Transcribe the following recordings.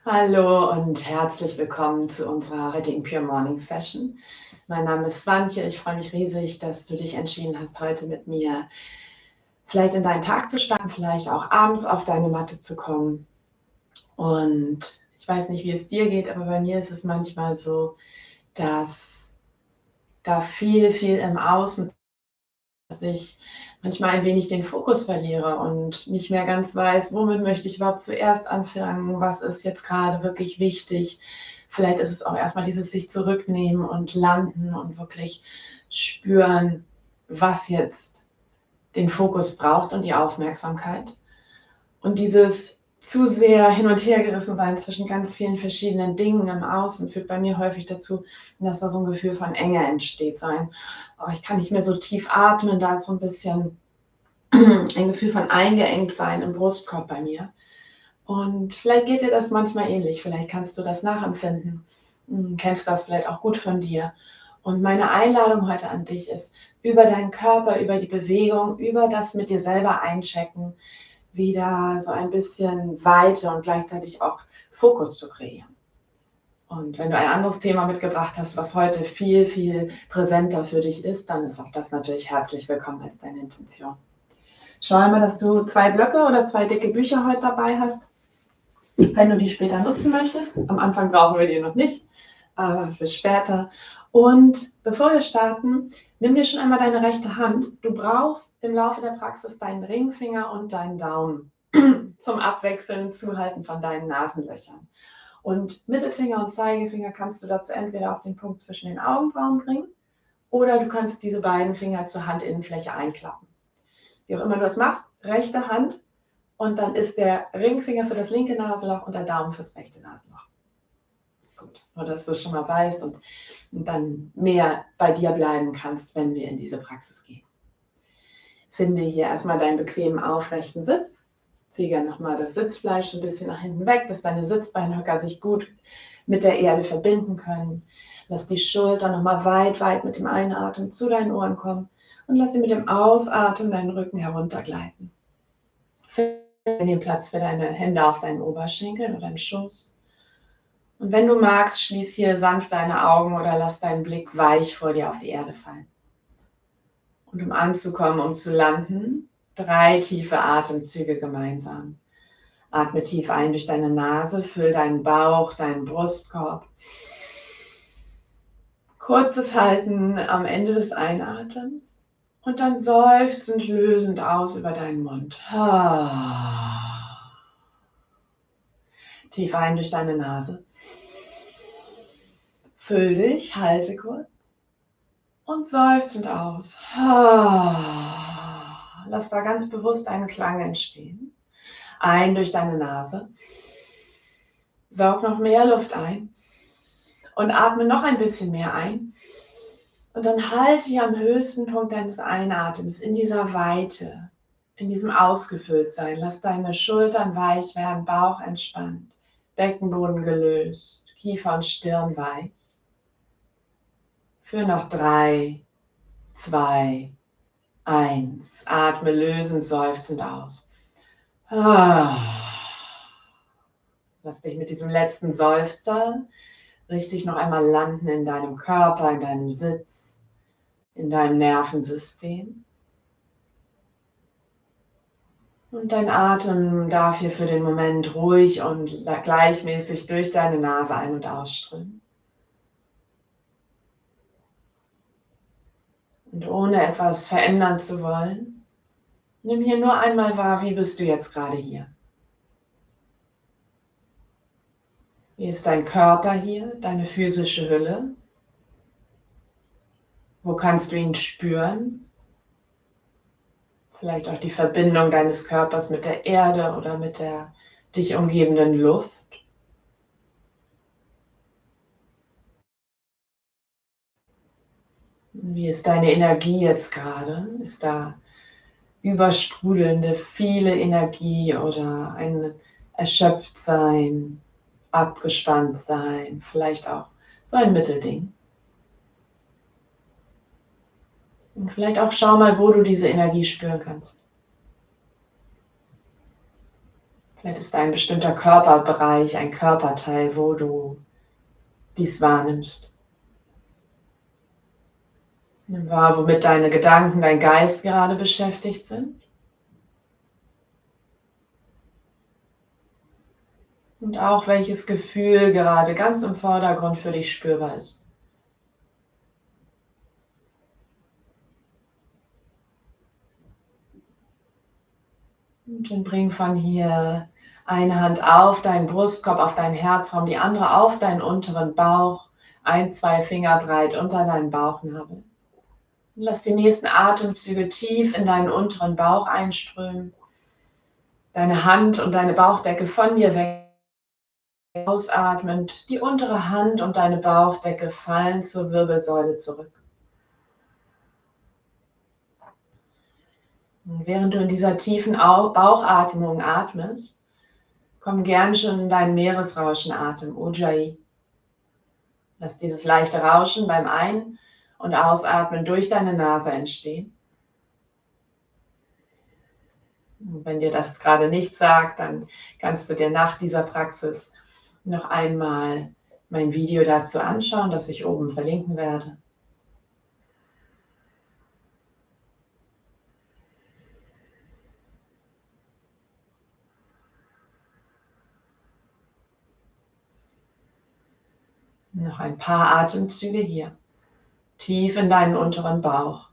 Hallo und herzlich willkommen zu unserer heutigen Pure Morning Session. Mein Name ist Swantje. Ich freue mich riesig, dass du dich entschieden hast, heute mit mir vielleicht in deinen Tag zu starten, vielleicht auch abends auf deine Matte zu kommen. Und ich weiß nicht, wie es dir geht, aber bei mir ist es manchmal so, dass da viel im Außen, dass ich manchmal ein wenig den Fokus verliere und nicht mehr ganz weiß, womit möchte ich überhaupt zuerst anfangen, was ist jetzt gerade wirklich wichtig. Vielleicht ist es auch erstmal dieses sich zurücknehmen und landen und wirklich spüren, was jetzt den Fokus braucht und die Aufmerksamkeit. Und dieses zu sehr hin und her gerissen sein zwischen ganz vielen verschiedenen Dingen im Außen führt bei mir häufig dazu, dass da so ein Gefühl von Enge entsteht. So ein, oh, ich kann nicht mehr so tief atmen, da ist so ein bisschen ein Gefühl von eingeengt sein im Brustkorb bei mir. Und vielleicht geht dir das manchmal ähnlich, vielleicht kannst du das nachempfinden, kennst das vielleicht auch gut von dir. Und meine Einladung heute an dich ist, über deinen Körper, über die Bewegung, über das mit dir selber einchecken, wieder so ein bisschen Weite und gleichzeitig auch Fokus zu kreieren. Und wenn du ein anderes Thema mitgebracht hast, was heute viel präsenter für dich ist, dann ist auch das natürlich herzlich willkommen als deine Intention. Schau einmal, dass du 2 Blöcke oder 2 dicke Bücher heute dabei hast, wenn du die später nutzen möchtest. Am Anfang brauchen wir die noch nicht, aber für später. Und bevor wir starten, nimm dir schon einmal deine rechte Hand. Du brauchst im Laufe der Praxis deinen Ringfinger und deinen Daumen zum Abwechseln, Zuhalten von deinen Nasenlöchern. Und Mittelfinger und Zeigefinger kannst du dazu entweder auf den Punkt zwischen den Augenbrauen bringen oder du kannst diese beiden Finger zur Handinnenfläche einklappen. Wie auch immer du das machst, rechte Hand und dann ist der Ringfinger für das linke Nasenloch und der Daumen fürs rechte Nasenloch. Gut, nur dass du es schon mal weißt und dann mehr bei dir bleiben kannst, wenn wir in diese Praxis gehen. Finde hier erstmal deinen bequemen aufrechten Sitz. Zieh gerne nochmal das Sitzfleisch ein bisschen nach hinten weg, bis deine Sitzbeinhöcker sich gut mit der Erde verbinden können. Lass die Schultern nochmal weit mit dem Einatmen zu deinen Ohren kommen und lass sie mit dem Ausatmen deinen Rücken heruntergleiten. Finde den Platz für deine Hände auf deinen Oberschenkeln oder im Schoß. Und wenn du magst, schließ hier sanft deine Augen oder lass deinen Blick weich vor dir auf die Erde fallen. Und um anzukommen, um zu landen, 3 tiefe Atemzüge gemeinsam. Atme tief ein durch deine Nase, füll deinen Bauch, deinen Brustkorb. Kurzes Halten am Ende des Einatems und dann seufzend lösend aus über deinen Mund. Tief ein durch deine Nase. Füll dich, halte kurz und seufzend aus. Lass da ganz bewusst einen Klang entstehen. Ein durch deine Nase. Saug noch mehr Luft ein und atme noch ein bisschen mehr ein. Und dann halte hier am höchsten Punkt deines Einatems in dieser Weite, in diesem Ausgefülltsein. Lass deine Schultern weich werden, Bauch entspannt, Beckenboden gelöst, Kiefer und Stirn weich. Für noch 3, 2, 1. Atme lösend, seufzend aus. Lass dich mit diesem letzten Seufzer richtig noch einmal landen in deinem Körper, in deinem Sitz, in deinem Nervensystem. Und dein Atem darf hier für den Moment ruhig und gleichmäßig durch deine Nase ein- und ausströmen. Und ohne etwas verändern zu wollen, nimm hier nur einmal wahr, wie bist du jetzt gerade hier. Wie ist dein Körper hier, deine physische Hülle? Wo kannst du ihn spüren? Vielleicht auch die Verbindung deines Körpers mit der Erde oder mit der dich umgebenden Luft. Wie ist deine Energie jetzt gerade? Ist da übersprudelnde, viele Energie oder ein Erschöpftsein, abgespannt sein, vielleicht auch so ein Mittelding? Und vielleicht auch schau mal, wo du diese Energie spüren kannst. Vielleicht ist ein bestimmter Körperbereich, ein Körperteil, wo du dies wahrnimmst. Nimm wahr, womit deine Gedanken, dein Geist gerade beschäftigt sind. Und auch welches Gefühl gerade ganz im Vordergrund für dich spürbar ist. Und dann bring von hier eine Hand auf deinen Brustkorb, auf deinen Herzraum, die andere auf deinen unteren Bauch, 1, 2 Finger breit unter deinem Bauchnabel. Und lass die nächsten Atemzüge tief in deinen unteren Bauch einströmen. Deine Hand und deine Bauchdecke von dir weg. Ausatmend, die untere Hand und deine Bauchdecke fallen zur Wirbelsäule zurück. Und während du in dieser tiefen Bauchatmung atmest, komm gern schon in deinen Meeresrauschenatem, Ujjayi. Lass dieses leichte Rauschen beim Ein- und Ausatmen durch deine Nase entstehen. Und wenn dir das gerade nichts sagt, dann kannst du dir nach dieser Praxis noch einmal mein Video dazu anschauen, das ich oben verlinken werde. Noch ein paar Atemzüge hier, tief in deinen unteren Bauch.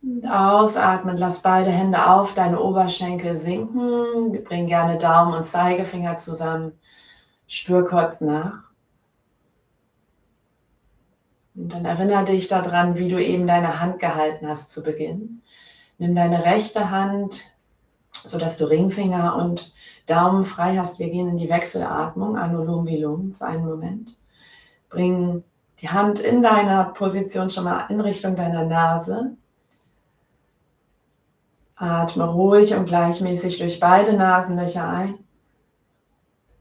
Und ausatmen, lass beide Hände auf deine Oberschenkel sinken. Bring gerne Daumen und Zeigefinger zusammen. Spür kurz nach. Und dann erinnere dich daran, wie du eben deine Hand gehalten hast zu Beginn. Nimm deine rechte Hand, sodass du Ringfinger und Daumen frei hast. Wir gehen in die Wechselatmung, Anulom Vilom, für einen Moment. Bring die Hand in deiner Position schon mal in Richtung deiner Nase. Atme ruhig und gleichmäßig durch beide Nasenlöcher ein.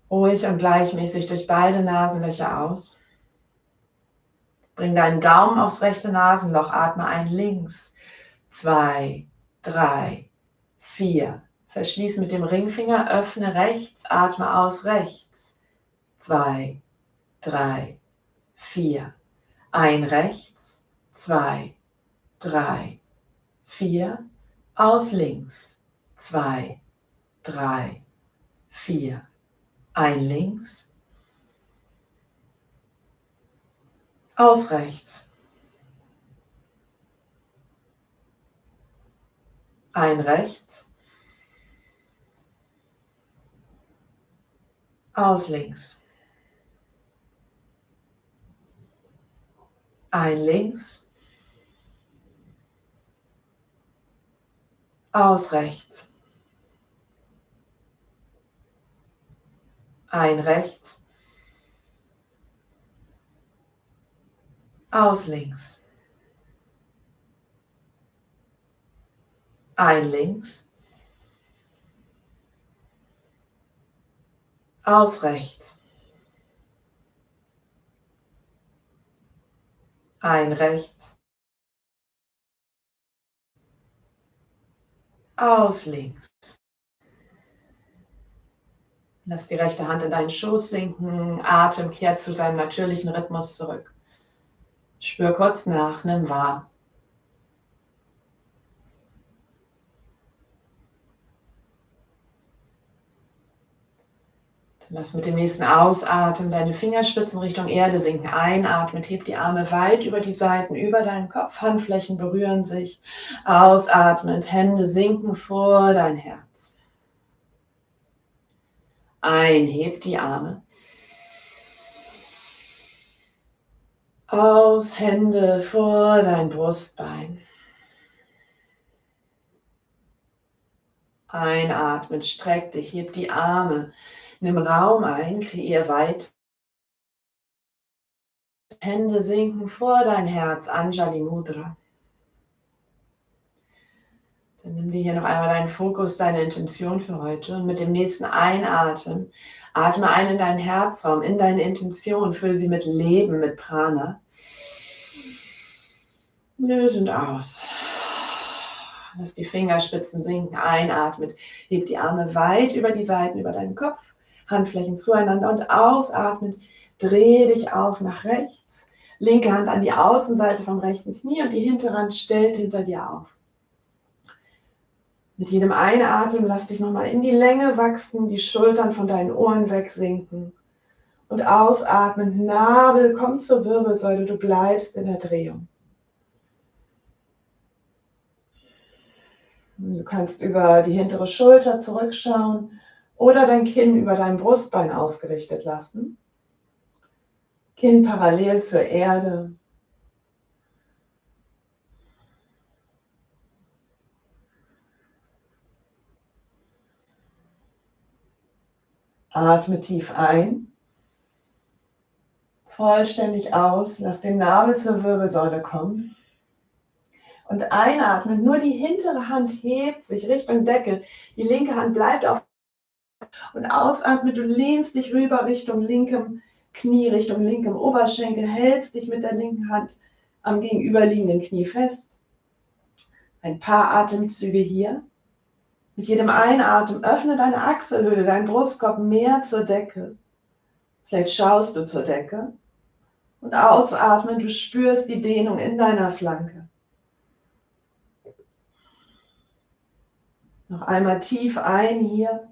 Ruhig und gleichmäßig durch beide Nasenlöcher aus. Bring deinen Daumen aufs rechte Nasenloch, atme ein links, 2, 3, 4. Verschließ mit dem Ringfinger, öffne rechts, atme aus rechts, 2, 3, 4. Ein rechts, 2, 3, 4. Aus links, 2, 3, 4. Ein links, aus rechts. Ein rechts, aus links. Ein links, aus rechts. Ein rechts, aus links. Ein links, aus rechts. Ein rechts, aus links. Lass die rechte Hand in deinen Schoß sinken, Atem kehrt zu seinem natürlichen Rhythmus zurück. Spür kurz nach, nimm wahr. Lass mit dem nächsten Ausatmen deine Fingerspitzen Richtung Erde sinken. Einatmen, heb die Arme weit über die Seiten, über deinen Kopf. Handflächen berühren sich. Ausatmend, Hände sinken vor dein Herz. Heb die Arme. Aus, Hände vor dein Brustbein. Einatmen, streck dich, heb die Arme. Nimm Raum ein, kreier weit Hände sinken vor dein Herz, Anjali Mudra. Dann nimm dir hier noch einmal deinen Fokus, deine Intention für heute und mit dem nächsten Einatmen atme ein in deinen Herzraum, in deine Intention, fülle sie mit Leben, mit Prana. Lösend aus. Lass die Fingerspitzen sinken, einatmet, heb die Arme weit über die Seiten, über deinen Kopf, Handflächen zueinander und ausatmet, dreh dich auf nach rechts, linke Hand an die Außenseite vom rechten Knie und die hintere Hand stellt hinter dir auf. Mit jedem Einatmen lass dich nochmal in die Länge wachsen, die Schultern von deinen Ohren wegsinken und ausatmen, Nabel kommt zur Wirbelsäule, du bleibst in der Drehung. Du kannst über die hintere Schulter zurückschauen oder dein Kinn über dein Brustbein ausgerichtet lassen. Kinn parallel zur Erde. Atme tief ein. Vollständig aus. Lass den Nabel zur Wirbelsäule kommen. Und einatmen, nur die hintere Hand hebt sich Richtung Decke. Die linke Hand bleibt auf. Und ausatmen, du lehnst dich rüber Richtung linkem Knie, Richtung linkem Oberschenkel, hältst dich mit der linken Hand am gegenüberliegenden Knie fest. Ein paar Atemzüge hier. Mit jedem Einatmen öffne deine Achselhöhle, dein Brustkorb mehr zur Decke. Vielleicht schaust du zur Decke. Und ausatmen, du spürst die Dehnung in deiner Flanke. Noch einmal tief ein hier.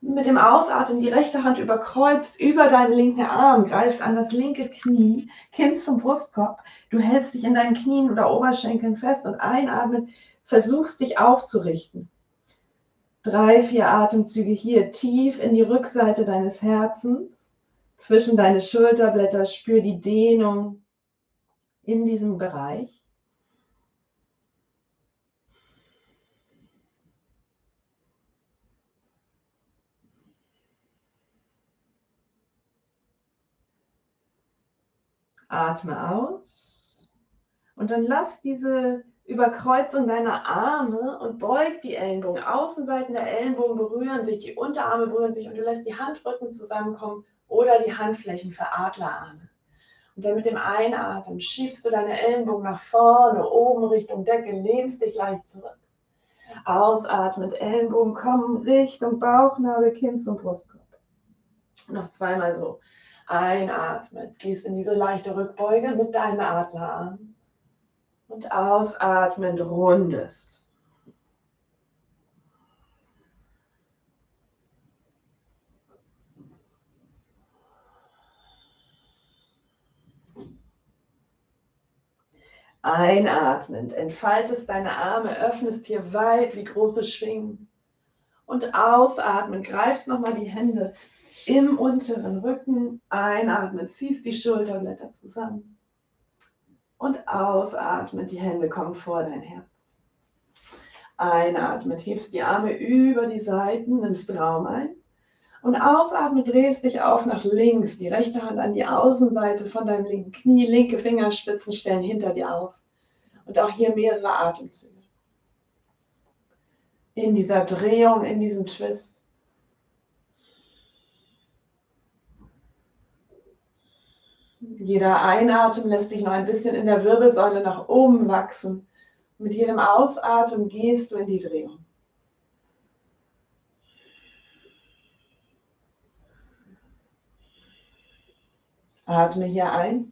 Mit dem Ausatmen die rechte Hand überkreuzt über deinen linken Arm, greift an das linke Knie, Kinn zum Brustkorb. Du hältst dich in deinen Knien oder Oberschenkeln fest und einatmen, versuchst dich aufzurichten. 3, 4 Atemzüge hier tief in die Rückseite deines Herzens, zwischen deine Schulterblätter, spür die Dehnung in diesem Bereich. Atme aus und dann lass diese Überkreuzung deiner Arme und beug die Ellenbogen. Außenseiten der Ellenbogen berühren sich, die Unterarme berühren sich und du lässt die Handrücken zusammenkommen oder die Handflächen für Adlerarme. Und dann mit dem Einatmen schiebst du deine Ellenbogen nach vorne, oben Richtung Decke, lehnst dich leicht zurück. Ausatmend, Ellenbogen kommen Richtung Bauchnabel, Kinn zum Brustkorb. Noch zweimal so. Einatmen, gehst in diese leichte Rückbeuge mit deinem Adlerarm. Und ausatmend rundest. Einatmend, entfaltest deine Arme, öffnest hier weit wie große Schwingen. Und ausatmend, greifst nochmal die Hände im unteren Rücken. Einatmen, ziehst die Schulterblätter zusammen. Und ausatmend, die Hände kommen vor dein Herz. Einatmend, hebst die Arme über die Seiten, nimmst Raum ein. Und ausatmend, drehst dich auf nach links, die rechte Hand an die Außenseite von deinem linken Knie, linke Fingerspitzen stellen hinter dir auf. Und auch hier mehrere Atemzüge. In dieser Drehung, in diesem Twist. Jeder Einatmen lässt dich noch ein bisschen in der Wirbelsäule nach oben wachsen. Mit jedem Ausatmen gehst du in die Drehung. Atme hier ein.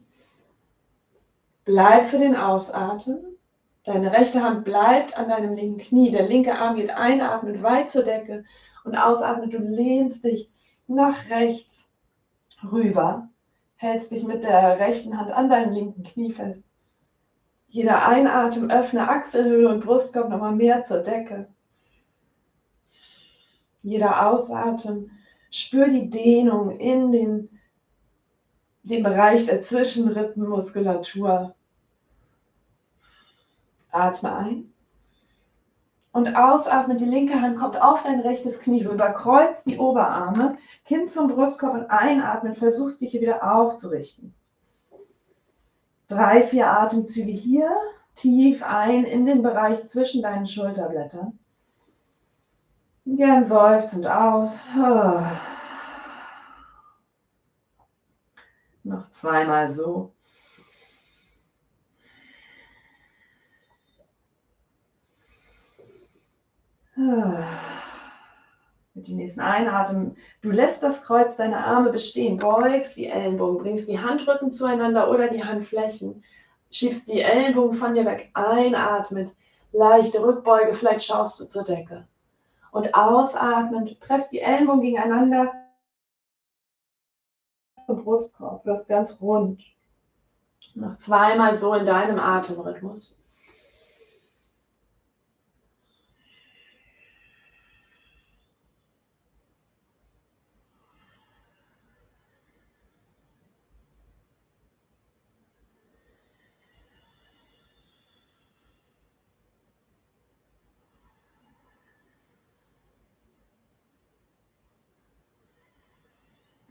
Bleib für den Ausatmen. Deine rechte Hand bleibt an deinem linken Knie. Der linke Arm geht einatmend weit zur Decke und ausatmend, du lehnst dich nach rechts rüber. Hältst dich mit der rechten Hand an deinem linken Knie fest. Jeder Einatmen öffne Achselhöhle und Brustkorb nochmal mehr zur Decke. Jeder Ausatmen spür die Dehnung in den Bereich der Zwischenrippenmuskulatur. Atme ein. Und ausatmen, die linke Hand kommt auf dein rechtes Knie. Du überkreuzt die Oberarme, Kinn zum Brustkorb und einatmen, versuchst dich hier wieder aufzurichten. 3, 4 Atemzüge hier. Tief ein in den Bereich zwischen deinen Schulterblättern. Gern seufzend aus. Noch zweimal so. Mit dem nächsten Einatmen, du lässt das Kreuz deiner Arme bestehen, beugst die Ellenbogen, bringst die Handrücken zueinander oder die Handflächen, schiebst die Ellenbogen von dir weg, einatmend, leichte Rückbeuge, vielleicht schaust du zur Decke. Und ausatmend, presst die Ellenbogen gegeneinander und Brustkorb, wirst ganz rund. Noch zweimal so in deinem Atemrhythmus.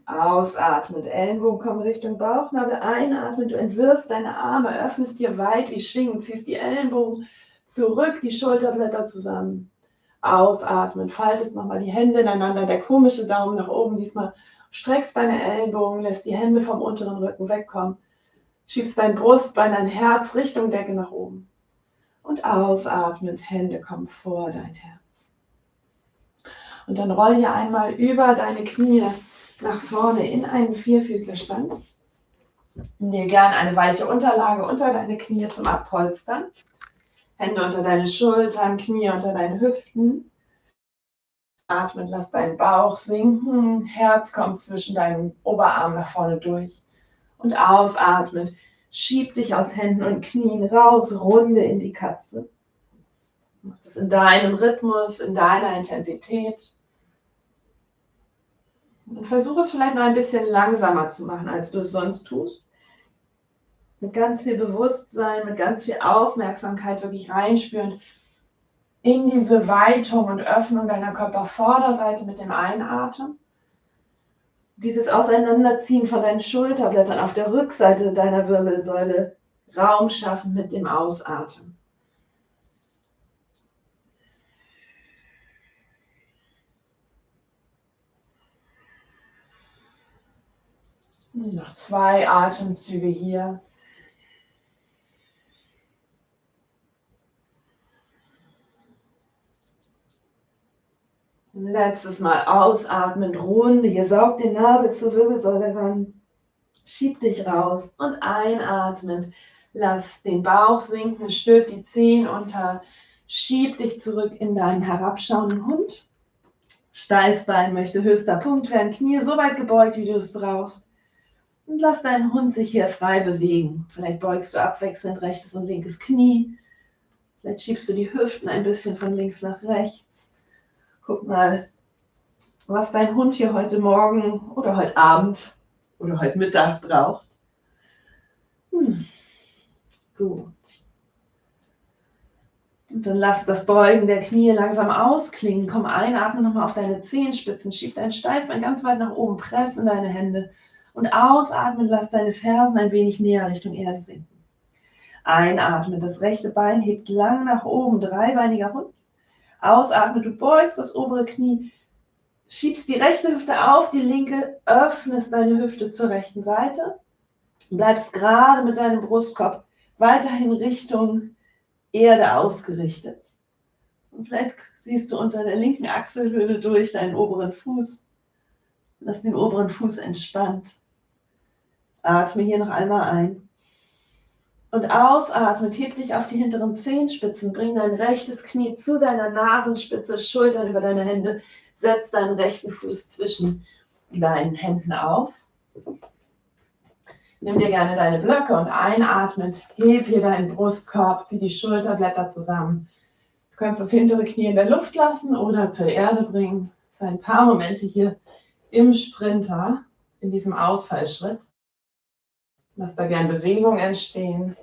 Ausatmend, Ellenbogen kommen Richtung Bauchnabel, einatmend, du entwirfst deine Arme, öffnest dir weit wie Schwingen, ziehst die Ellenbogen zurück, die Schulterblätter zusammen. Ausatmend, faltest nochmal die Hände ineinander, der komische Daumen nach oben, diesmal streckst deine Ellenbogen, lässt die Hände vom unteren Rücken wegkommen, schiebst dein Brustbein, dein Herz Richtung Decke nach oben. Und ausatmend, Hände kommen vor dein Herz. Und dann roll hier einmal über deine Knie nach vorne in einen Vierfüßlerstand. Nimm dir gerne eine weiche Unterlage unter deine Knie zum Abpolstern. Hände unter deine Schultern, Knie unter deine Hüften. Atmen, lass deinen Bauch sinken. Herz kommt zwischen deinen Oberarmen nach vorne durch. Und ausatmen, schieb dich aus Händen und Knien raus, runde in die Katze. Mach das in deinem Rhythmus, in deiner Intensität. Und versuche es vielleicht noch ein bisschen langsamer zu machen, als du es sonst tust. Mit ganz viel Bewusstsein, mit ganz viel Aufmerksamkeit wirklich reinspüren in diese Weitung und Öffnung deiner Körpervorderseite mit dem Einatmen. Dieses Auseinanderziehen von deinen Schulterblättern auf der Rückseite deiner Wirbelsäule Raum schaffen mit dem Ausatmen. Noch 2 Atemzüge hier. Letztes Mal ausatmen, runde, hier saugt den Nabel zur Wirbelsäule ran. Schieb dich raus und einatmend, lass den Bauch sinken, stülp die Zehen unter, schieb dich zurück in deinen herabschauenden Hund. Steißbein möchte höchster Punkt werden, Knie so weit gebeugt, wie du es brauchst. Und lass deinen Hund sich hier frei bewegen. Vielleicht beugst du abwechselnd rechtes und linkes Knie. Vielleicht schiebst du die Hüften ein bisschen von links nach rechts. Guck mal, was dein Hund hier heute Morgen oder heute Abend oder heute Mittag braucht. Gut. Und dann lass das Beugen der Knie langsam ausklingen. Komm, einatmen nochmal auf deine Zehenspitzen. Schieb dein Steißbein ganz weit nach oben. Press in deine Hände. Und ausatmen, lass deine Fersen ein wenig näher Richtung Erde sinken. Einatmen, das rechte Bein hebt lang nach oben. Dreibeiniger Hund. Ausatmen, du beugst das obere Knie. Schiebst die rechte Hüfte auf, die linke, öffnest deine Hüfte zur rechten Seite. Bleibst gerade mit deinem Brustkorb weiterhin Richtung Erde ausgerichtet. Und vielleicht siehst du unter der linken Achselhöhle durch deinen oberen Fuß. Lass den oberen Fuß entspannt. Atme hier noch einmal ein. Und ausatme, heb dich auf die hinteren Zehenspitzen. Bring dein rechtes Knie zu deiner Nasenspitze, Schultern über deine Hände. Setz deinen rechten Fuß zwischen deinen Händen auf. Nimm dir gerne deine Blöcke und einatmend, heb hier deinen Brustkorb, zieh die Schulterblätter zusammen. Du kannst das hintere Knie in der Luft lassen oder zur Erde bringen. Für ein paar Momente hier im Sprinter, in diesem Ausfallschritt. Lass da gerne Bewegung entstehen.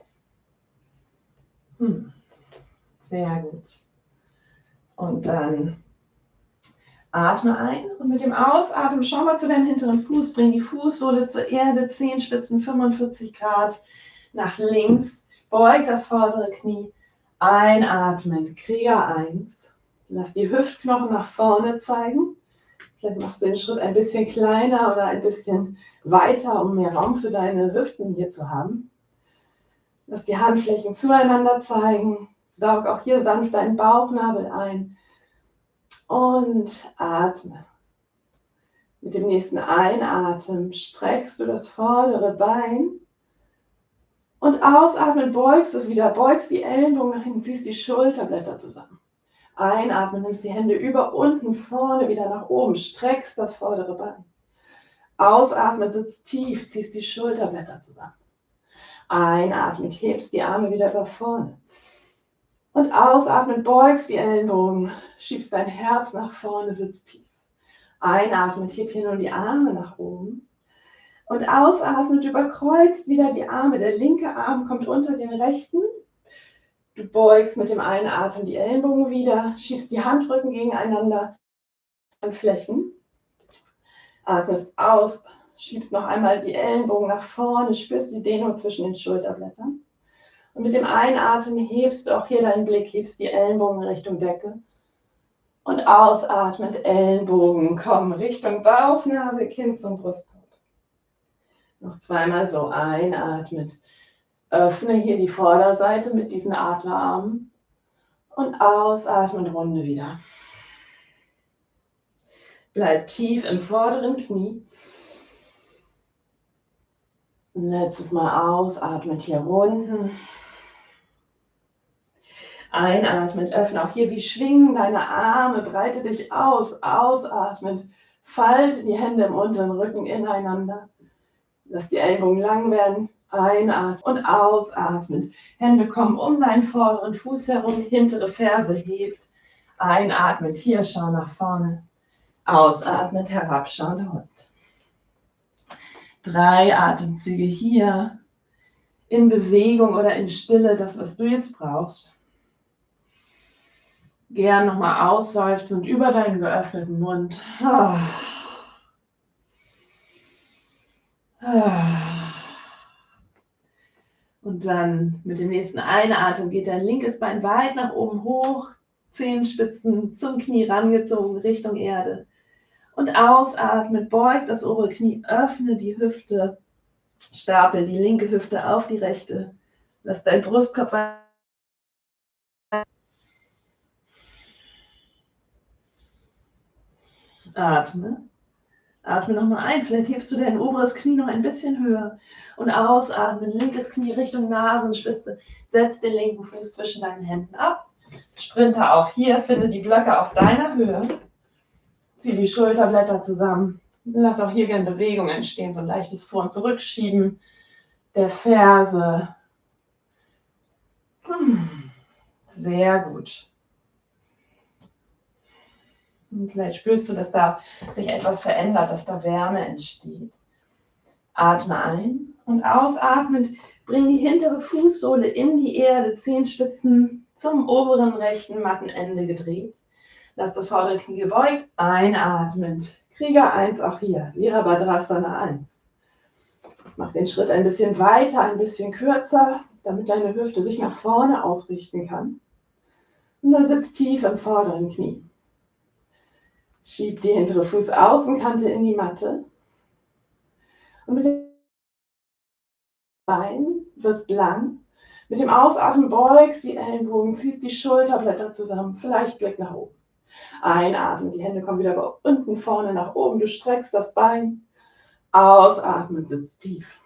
Sehr gut. Und dann atme ein und mit dem Ausatmen schau mal zu deinem hinteren Fuß, bring die Fußsohle zur Erde, Zehenspitzen 45 Grad, nach links, beug das vordere Knie, einatmen, Krieger 1. Lass die Hüftknochen nach vorne zeigen. Vielleicht machst du den Schritt ein bisschen kleiner oder ein bisschen weiter, um mehr Raum für deine Hüften hier zu haben. Lass die Handflächen zueinander zeigen. Saug auch hier sanft deinen Bauchnabel ein. Und atme. Mit dem nächsten Einatmen streckst du das vordere Bein. Und ausatmen, beugst es wieder, beugst die Ellenbogen nach hinten, ziehst die Schulterblätter zusammen. Einatmen, nimmst die Hände über, unten, vorne, wieder nach oben, streckst das vordere Bein. Ausatmen, sitzt tief, ziehst die Schulterblätter zusammen. Einatmen, hebst die Arme wieder über vorne. Und ausatmen, beugst die Ellenbogen, schiebst dein Herz nach vorne, sitzt tief. Einatmen, heb hier nur die Arme nach oben. Und ausatmen, überkreuzt wieder die Arme. Der linke Arm kommt unter den rechten. Du beugst mit dem Einatmen die Ellenbogen wieder, schiebst die Handrücken gegeneinander an Flächen. Atmest aus, schiebst noch einmal die Ellenbogen nach vorne, spürst die Dehnung zwischen den Schulterblättern. Und mit dem Einatmen hebst du auch hier deinen Blick, hebst die Ellenbogen Richtung Decke. Und ausatmend Ellenbogen kommen Richtung Bauchnabel, Kinn zum Brustkorb. Noch zweimal so einatmet. Öffne hier die Vorderseite mit diesen Adlerarmen und ausatmen, Runde wieder. Bleib tief im vorderen Knie. Letztes Mal ausatmet hier Runden. Einatmend, öffne auch hier wie schwingen deine Arme, breite dich aus. Ausatmend, falte die Hände im unteren Rücken ineinander. Lass die Ellbogen lang werden. Einatmen und ausatmen. Hände kommen um deinen vorderen Fuß herum, hintere Ferse hebt. Einatmend, hier schau nach vorne. Ausatmend, herabschauender Hund. 3 Atemzüge hier. In Bewegung oder in Stille, das, was du jetzt brauchst. Gern nochmal ausseufzen und über deinen geöffneten Mund. Und dann mit dem nächsten Einatmen geht dein linkes Bein weit nach oben hoch, Zehenspitzen zum Knie rangezogen, Richtung Erde. Und ausatmen, beug das obere Knie, öffne die Hüfte, stapel die linke Hüfte auf die rechte. Lass dein Brustkorb atme. Atme nochmal ein, vielleicht hebst du dein oberes Knie noch ein bisschen höher. Und ausatmen, linkes Knie Richtung Nasenspitze. Setz den linken Fuß zwischen deinen Händen ab. Sprinter auch hier, finde die Blöcke auf deiner Höhe. Zieh die Schulterblätter zusammen. Lass auch hier gerne Bewegung entstehen, so ein leichtes Vor- und Zurückschieben der Ferse. Sehr gut. Und vielleicht spürst du, dass da sich etwas verändert, dass da Wärme entsteht. Atme ein und ausatmend bring die hintere Fußsohle in die Erde, Zehenspitzen zum oberen rechten Mattenende gedreht. Lass das vordere Knie gebeugt, einatmend. Krieger 1 auch hier, Virabhadrasana 1. Mach den Schritt ein bisschen weiter, ein bisschen kürzer, damit deine Hüfte sich nach vorne ausrichten kann. Und dann sitzt tief im vorderen Knie. Schieb die hintere Fußaußenkante in die Matte. Und mit dem Bein wirst lang. Mit dem Ausatmen beugst die Ellenbogen, ziehst die Schulterblätter zusammen, vielleicht Blick nach oben. Einatmen, die Hände kommen wieder unten vorne nach oben, du streckst das Bein. Ausatmen, sitzt tief.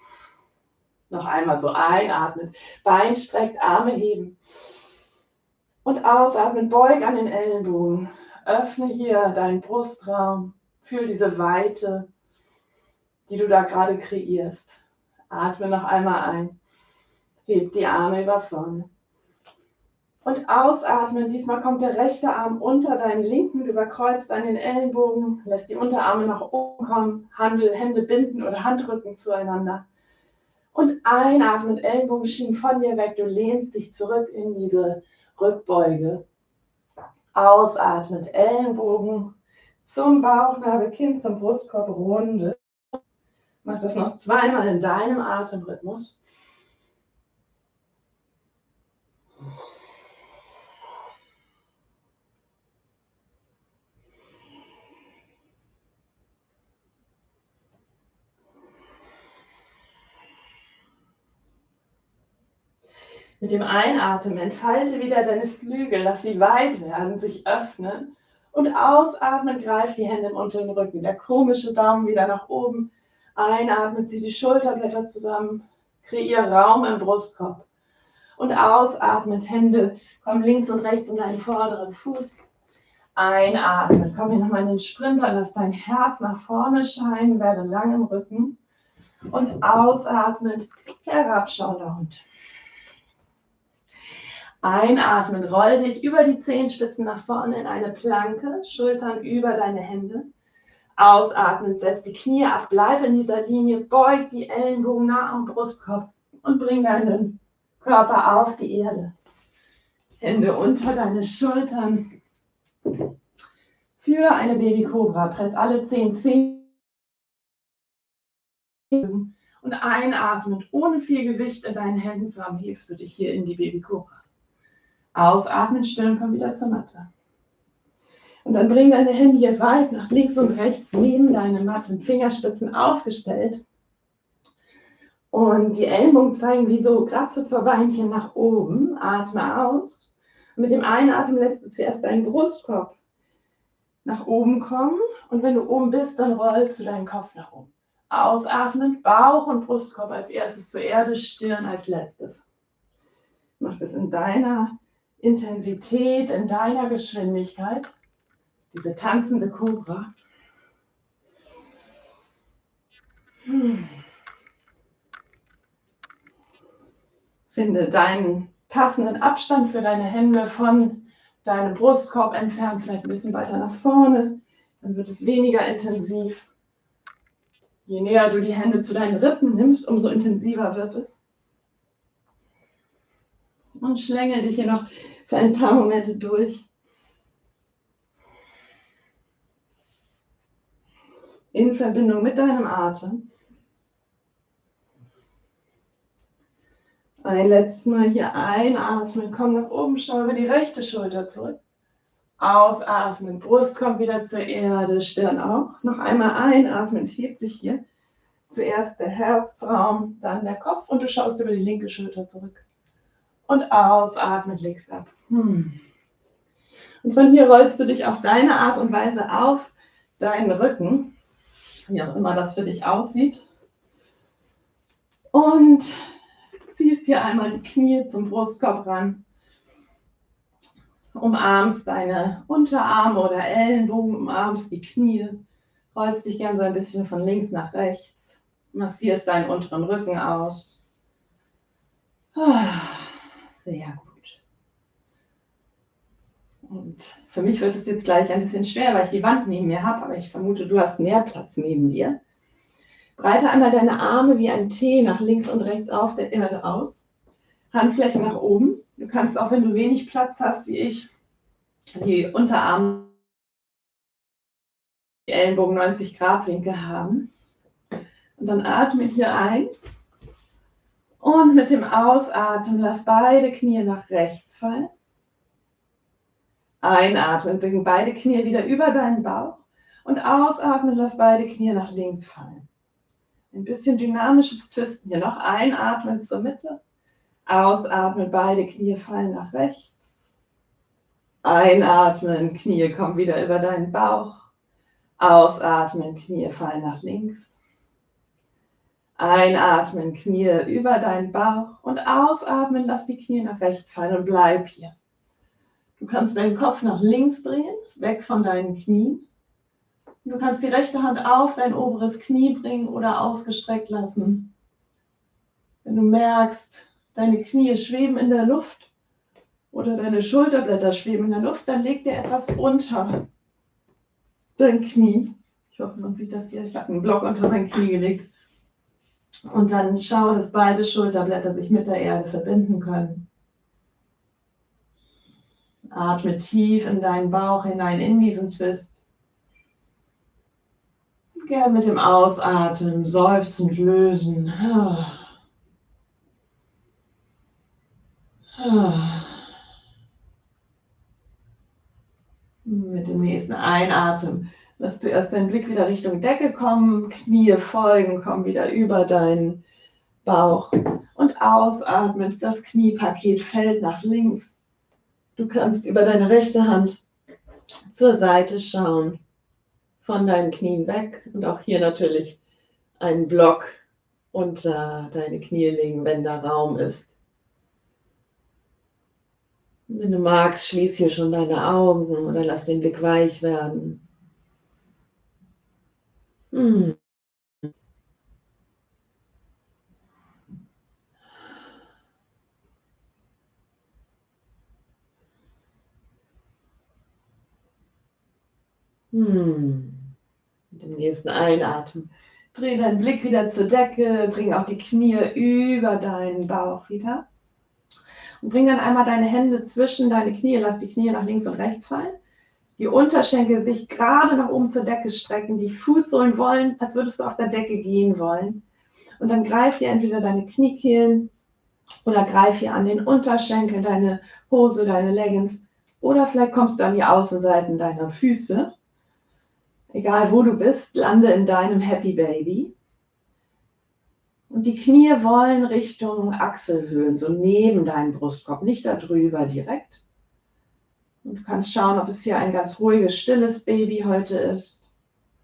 Noch einmal so einatmen, Bein streckt, Arme heben. Und ausatmen, beug an den Ellenbogen. Öffne hier deinen Brustraum. Fühl diese Weite, die du da gerade kreierst. Atme noch einmal ein. Heb die Arme über vorne. Und ausatmen. Diesmal kommt der rechte Arm unter deinen linken. Du überkreuzt an den Ellenbogen. Lässt die Unterarme nach oben kommen. Hände binden oder Handrücken zueinander. Und einatmen, Ellenbogen schieben von dir weg. Du lehnst dich zurück in diese Rückbeuge. Ausatmet, Ellenbogen zum Bauchnabel, Kinn zum Brustkorb, Runde. Mach das noch zweimal in deinem Atemrhythmus. Mit dem Einatmen entfalte wieder deine Flügel, lass sie weit werden, sich öffnen. Und ausatmen, greif die Hände im unteren Rücken. Der komische Daumen wieder nach oben. Einatmen, zieh die Schulterblätter zusammen. Kreier Raum im Brustkorb. Und ausatmet, Hände kommen links und rechts um deinen vorderen Fuß. Einatmen, komm hier nochmal in den Sprinter, lass dein Herz nach vorne scheinen, werde lang im Rücken. Und ausatmet, herabschauender Hund. Einatmen, roll dich über die Zehenspitzen nach vorne in eine Planke, Schultern über deine Hände. Ausatmen, setz die Knie ab, bleib in dieser Linie, beug die Ellenbogen nah am Brustkorb und bring deinen Körper auf die Erde. Hände unter deine Schultern. Für eine Baby-Cobra, press alle 10 Zehen und einatmend, ohne viel Gewicht in deinen Händen zu haben, hebst du dich hier in die Baby-Cobra. Ausatmen, Stirn, komm wieder zur Matte. Und dann bring deine Hände hier weit nach links und rechts neben deine Matte, Fingerspitzen aufgestellt. Und die Ellenbogen zeigen wie so Grashüpferbeinchen nach oben. Atme aus. Mit dem Einatmen lässt du zuerst deinen Brustkorb nach oben kommen. Und wenn du oben bist, dann rollst du deinen Kopf nach oben. Ausatmen, Bauch und Brustkorb als erstes zur Erde, Stirn als letztes. Mach das in deiner Intensität, in deiner Geschwindigkeit, diese tanzende Kobra. Finde deinen passenden Abstand für deine Hände von deinem Brustkorb entfernt, vielleicht ein bisschen weiter nach vorne, dann wird es weniger intensiv. Je näher du die Hände zu deinen Rippen nimmst, umso intensiver wird es. Und schlängel dich hier noch für ein paar Momente durch. In Verbindung mit deinem Atem. Ein letztes Mal hier einatmen, komm nach oben, schau über die rechte Schulter zurück. Ausatmen, Brust kommt wieder zur Erde, Stirn auch. Noch einmal einatmen, heb dich hier. Zuerst der Herzraum, dann der Kopf und du schaust über die linke Schulter zurück. Und ausatmen, legst ab. Und von hier rollst du dich auf deine Art und Weise auf deinen Rücken, wie auch immer das für dich aussieht. Und ziehst hier einmal die Knie zum Brustkorb ran. Umarmst deine Unterarme oder Ellenbogen, umarmst die Knie. Rollst dich gern so ein bisschen von links nach rechts. Massierst deinen unteren Rücken aus. Sehr gut. Und für mich wird es jetzt gleich ein bisschen schwer, weil ich die Wand neben mir habe, aber ich vermute, du hast mehr Platz neben dir. Breite einmal deine Arme wie ein T nach links und rechts auf der Erde aus. Handflächen nach oben. Du kannst auch, wenn du wenig Platz hast, wie ich, die Unterarme, die Ellenbogen 90 Grad Winkel haben. Und dann atme hier ein. Und mit dem Ausatmen lass beide Knie nach rechts fallen. Einatmen, bring beide Knie wieder über deinen Bauch. Und ausatmen, lass beide Knie nach links fallen. Ein bisschen dynamisches Twisten hier noch. Einatmen zur Mitte. Ausatmen, beide Knie fallen nach rechts. Einatmen, Knie kommen wieder über deinen Bauch. Ausatmen, Knie fallen nach links. Einatmen, Knie über deinen Bauch. Und ausatmen, lass die Knie nach rechts fallen und bleib hier. Du kannst deinen Kopf nach links drehen, weg von deinen Knien. Du kannst die rechte Hand auf dein oberes Knie bringen oder ausgestreckt lassen. Wenn du merkst, deine Knie schweben in der Luft oder deine Schulterblätter schweben in der Luft, dann leg dir etwas unter dein Knie. Ich hoffe, man sieht das hier. Ich habe einen Block unter mein Knie gelegt. Und dann schau, dass beide Schulterblätter sich mit der Erde verbinden können. Atme tief in deinen Bauch hinein in diesen Twist. Gern mit dem Ausatmen seufzend lösen. Mit dem nächsten Einatmen lass zuerst deinen Blick wieder Richtung Decke kommen, Knie folgen, komm wieder über deinen Bauch. Und ausatmend, das Kniepaket fällt nach links. Du kannst über deine rechte Hand zur Seite schauen, von deinen Knien weg und auch hier natürlich einen Block unter deine Knie legen, wenn da Raum ist. Wenn du magst, schließ hier schon deine Augen oder lass den Blick weich werden. Mit dem nächsten Einatmen. Dreh deinen Blick wieder zur Decke, bring auch die Knie über deinen Bauch wieder. Und bring dann einmal deine Hände zwischen deine Knie, lass die Knie nach links und rechts fallen. Die Unterschenkel sich gerade nach oben zur Decke strecken, die Fußsohlen wollen, als würdest du auf der Decke gehen wollen. Und dann greif dir entweder deine Kniekehlen oder greif hier an den Unterschenkel, deine Hose, deine Leggings. Oder vielleicht kommst du an die Außenseiten deiner Füße. Egal wo du bist, lande in deinem Happy Baby. Und die Knie wollen Richtung Achselhöhlen, so neben deinem Brustkorb, nicht darüber direkt. Und du kannst schauen, ob es hier ein ganz ruhiges, stilles Baby heute ist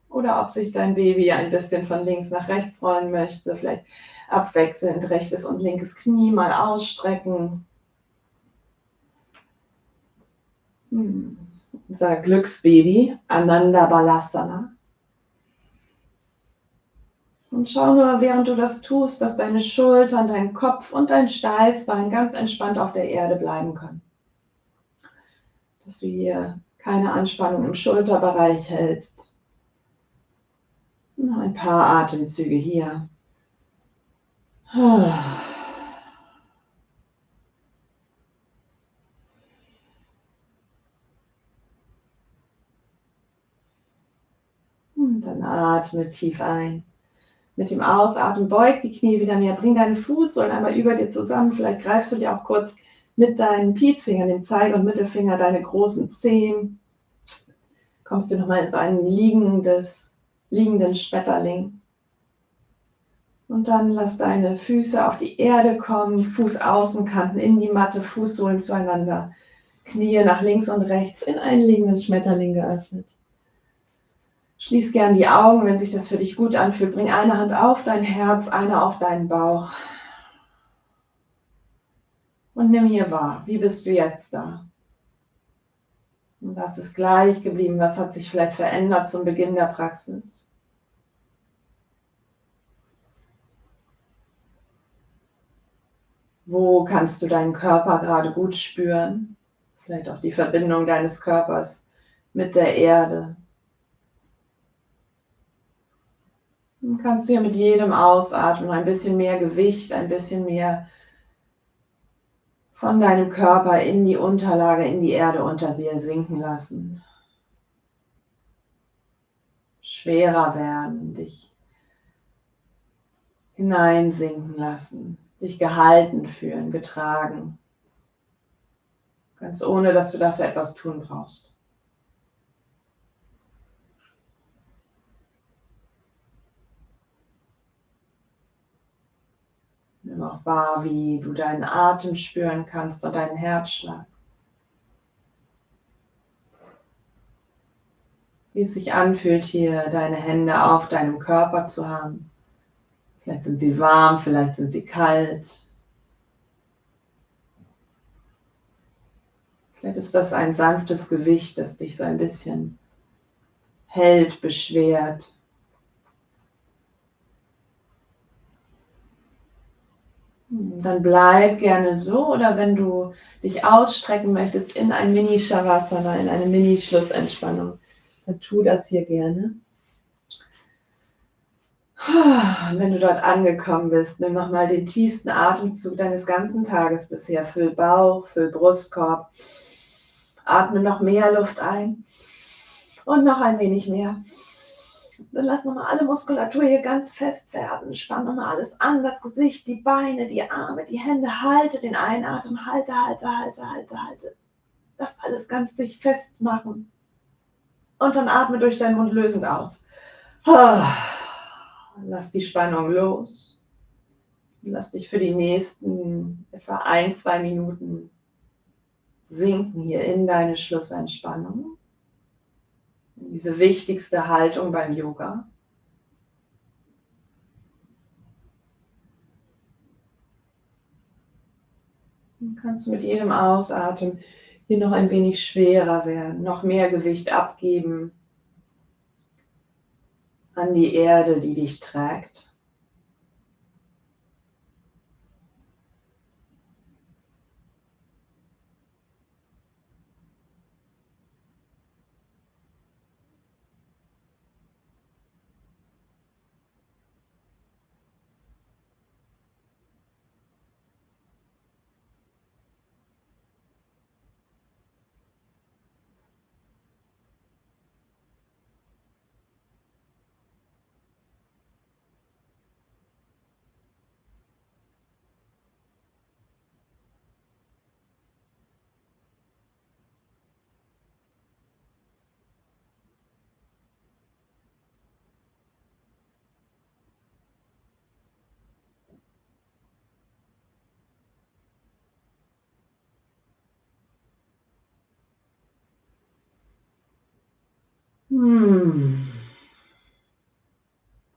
oder ob sich dein Baby ein bisschen von links nach rechts rollen möchte. Vielleicht abwechselnd rechtes und linkes Knie mal ausstrecken. Unser Glücksbaby, Ananda Balasana. Und schau nur, während du das tust, dass deine Schultern, dein Kopf und dein Steißbein ganz entspannt auf der Erde bleiben können. Dass du hier keine Anspannung im Schulterbereich hältst. Noch ein paar Atemzüge hier. Und dann atme tief ein. Mit dem Ausatmen beug die Knie wieder mehr. Bring deine Fußsohlen einmal über dir zusammen. Vielleicht greifst du dir auch kurz mit deinen Peacefingern, dem Zeige- und Mittelfinger, deine großen Zehen. Kommst du nochmal in so einen liegenden Schmetterling. Und dann lass deine Füße auf die Erde kommen, Fußaußenkanten in die Matte, Fußsohlen zueinander, Knie nach links und rechts in einen liegenden Schmetterling geöffnet. Schließ gern die Augen, wenn sich das für dich gut anfühlt. Bring eine Hand auf dein Herz, eine auf deinen Bauch. Und nimm hier wahr, wie bist du jetzt da? Und was ist gleich geblieben? Was hat sich vielleicht verändert zum Beginn der Praxis? Wo kannst du deinen Körper gerade gut spüren? Vielleicht auch die Verbindung deines Körpers mit der Erde. Dann kannst du ja mit jedem Ausatmen ein bisschen mehr Gewicht, ein bisschen mehr von deinem Körper in die Unterlage, in die Erde unter dir sinken lassen. Schwerer werden, dich hineinsinken lassen, dich gehalten fühlen, getragen. Ganz ohne, dass du dafür etwas tun brauchst. Nimm auch wahr, wie du deinen Atem spüren kannst und deinen Herzschlag. Wie es sich anfühlt, hier deine Hände auf deinem Körper zu haben. Vielleicht sind sie warm, vielleicht sind sie kalt. Vielleicht ist das ein sanftes Gewicht, das dich so ein bisschen hält, beschwert. Dann bleib gerne so, oder wenn du dich ausstrecken möchtest in ein Mini-Shavasana, in eine Mini-Schlussentspannung, dann tu das hier gerne. Und wenn du dort angekommen bist, nimm nochmal den tiefsten Atemzug deines ganzen Tages bisher. Füll Bauch, füll Brustkorb. Atme noch mehr Luft ein und noch ein wenig mehr. Dann lass nochmal alle Muskulatur hier ganz fest werden. Spann nochmal alles an, das Gesicht, die Beine, die Arme, die Hände. Halte den Einatmen, halte. Lass alles ganz sich festmachen. Und dann atme durch deinen Mund lösend aus. Lass die Spannung los. Lass dich für die nächsten etwa 1-2 Minuten sinken hier in deine Schlussentspannung, in diese wichtigste Haltung beim Yoga. Dann kannst du mit jedem Ausatmen hier noch ein wenig schwerer werden, noch mehr Gewicht abgeben an die Erde, die dich trägt.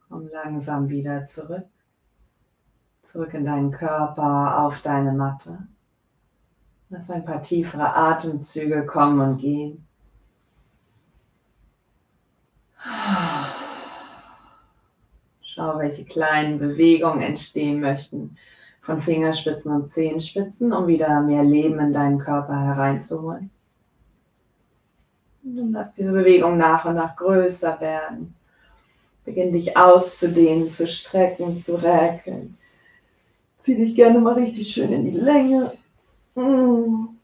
Komm langsam wieder zurück in deinen Körper, auf deine Matte. Lass ein paar tiefere Atemzüge kommen und gehen. Schau, welche kleinen Bewegungen entstehen möchten von Fingerspitzen und Zehenspitzen, um wieder mehr Leben in deinen Körper hereinzuholen. Und dann lass diese Bewegung nach und nach größer werden. Beginn dich auszudehnen, zu strecken, zu räkeln. Zieh dich gerne mal richtig schön in die Länge. Und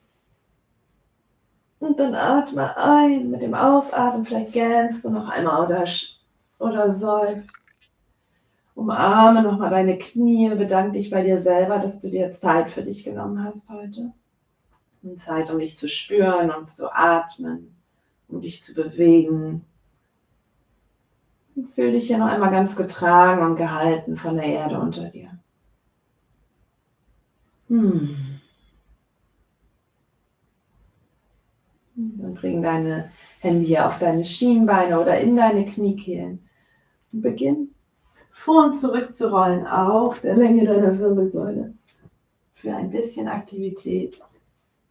dann atme ein. Mit dem Ausatmen vielleicht gähnst du noch einmal oder seufzt. Umarme nochmal deine Knie. Bedanke dich bei dir selber, dass du dir Zeit für dich genommen hast heute. Und Zeit, um dich zu spüren und zu atmen, um dich zu bewegen. Und fühl dich hier noch einmal ganz getragen und gehalten von der Erde unter dir. Dann bring deine Hände hier auf deine Schienbeine oder in deine Kniekehlen. Und beginn vor und zurück zu rollen auf der Länge deiner Wirbelsäule. Für ein bisschen Aktivität,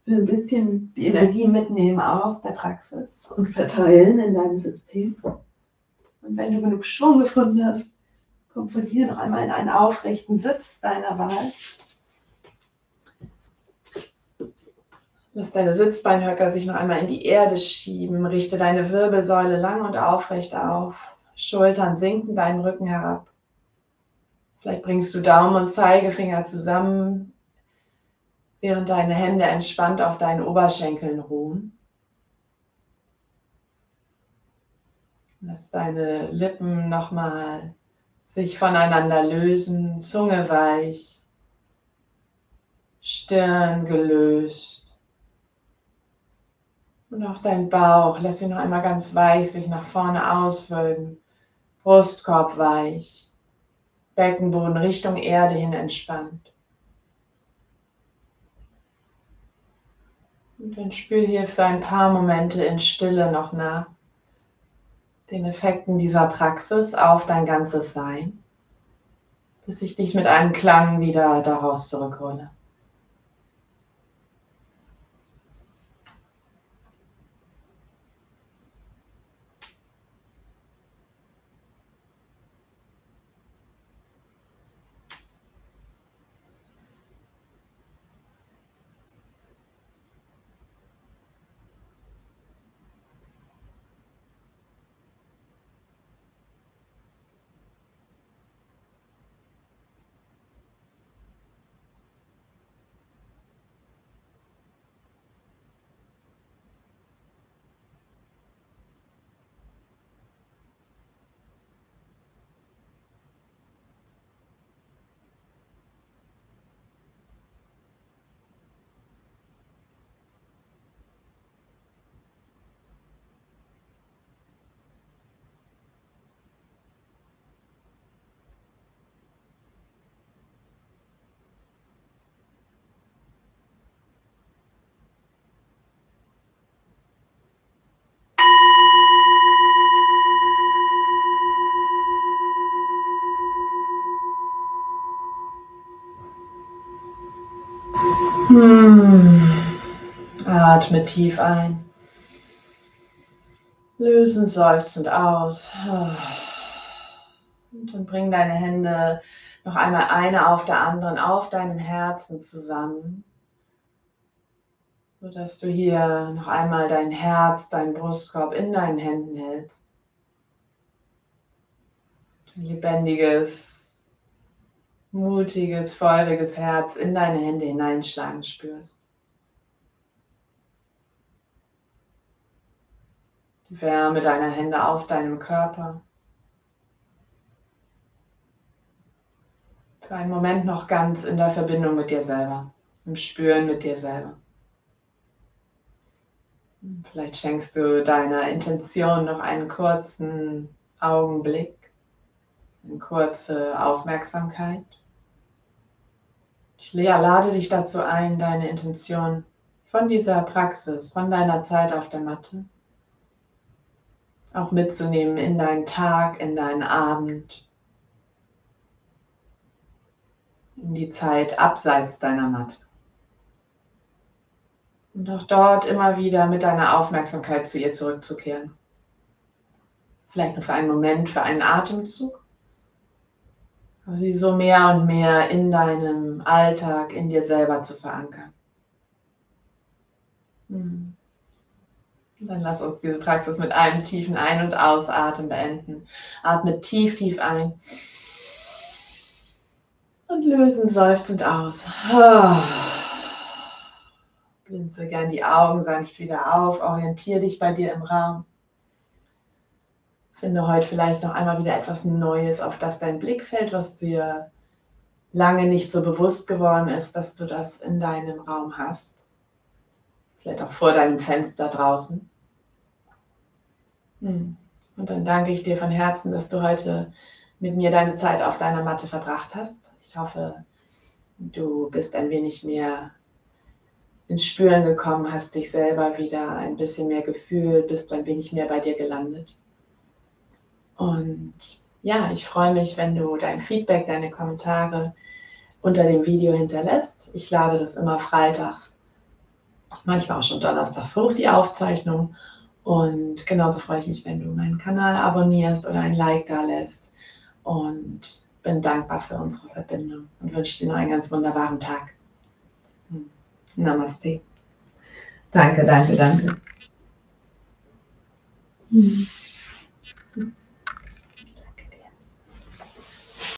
für ein bisschen die Energie mitnehmen aus der Praxis und verteilen in deinem System. Und wenn du genug Schwung gefunden hast, komm von hier noch einmal in einen aufrechten Sitz deiner Wahl. Lass deine Sitzbeinhöcker sich noch einmal in die Erde schieben. Richte deine Wirbelsäule lang und aufrecht auf. Schultern sinken deinen Rücken herab. Vielleicht bringst du Daumen und Zeigefinger zusammen, während deine Hände entspannt auf deinen Oberschenkeln ruhen. Lass deine Lippen nochmal sich voneinander lösen, Zunge weich, Stirn gelöst. Und auch dein Bauch, lass ihn noch einmal ganz weich sich nach vorne auswölben. Brustkorb weich, Beckenboden Richtung Erde hin entspannt. Und dann spür hier für ein paar Momente in Stille noch nach den Effekten dieser Praxis auf dein ganzes Sein, bis ich dich mit einem Klang wieder daraus zurückhole. Atme tief ein. Lösen, seufzend aus. Und dann bring deine Hände noch einmal eine auf der anderen auf deinem Herzen zusammen, sodass du hier noch einmal dein Herz, deinen Brustkorb in deinen Händen hältst. Ein lebendiges, mutiges, feuriges Herz in deine Hände hineinschlagen spürst. Die Wärme deiner Hände auf deinem Körper. Für einen Moment noch ganz in der Verbindung mit dir selber, im Spüren mit dir selber. Vielleicht schenkst du deiner Intention noch einen kurzen Augenblick, eine kurze Aufmerksamkeit. Ich lade dich dazu ein, deine Intention von dieser Praxis, von deiner Zeit auf der Matte, auch mitzunehmen in deinen Tag, in deinen Abend, in die Zeit abseits deiner Matte. Und auch dort immer wieder mit deiner Aufmerksamkeit zu ihr zurückzukehren. Vielleicht nur für einen Moment, für einen Atemzug. Aber sie so mehr und mehr in deinem Alltag, in dir selber zu verankern. Und dann lass uns diese Praxis mit einem tiefen Ein- und Ausatmen beenden. Atme tief, tief ein. Und lösen, seufzend aus. Blinzel gern die Augen sanft wieder auf. Orientiere dich bei dir im Raum. Finde heute vielleicht noch einmal wieder etwas Neues, auf das dein Blick fällt, was dir lange nicht so bewusst geworden ist, dass du das in deinem Raum hast. Vielleicht auch vor deinem Fenster draußen. Und dann danke ich dir von Herzen, dass du heute mit mir deine Zeit auf deiner Matte verbracht hast. Ich hoffe, du bist ein wenig mehr ins Spüren gekommen, hast dich selber wieder ein bisschen mehr gefühlt, bist ein wenig mehr bei dir gelandet. Und ja, ich freue mich, wenn du dein Feedback, deine Kommentare unter dem Video hinterlässt. Ich lade das immer freitags, manchmal auch schon donnerstags hoch, die Aufzeichnung. Und genauso freue ich mich, wenn du meinen Kanal abonnierst oder ein Like da lässt. Und bin dankbar für unsere Verbindung und wünsche dir noch einen ganz wunderbaren Tag. Namaste. Danke, danke, danke.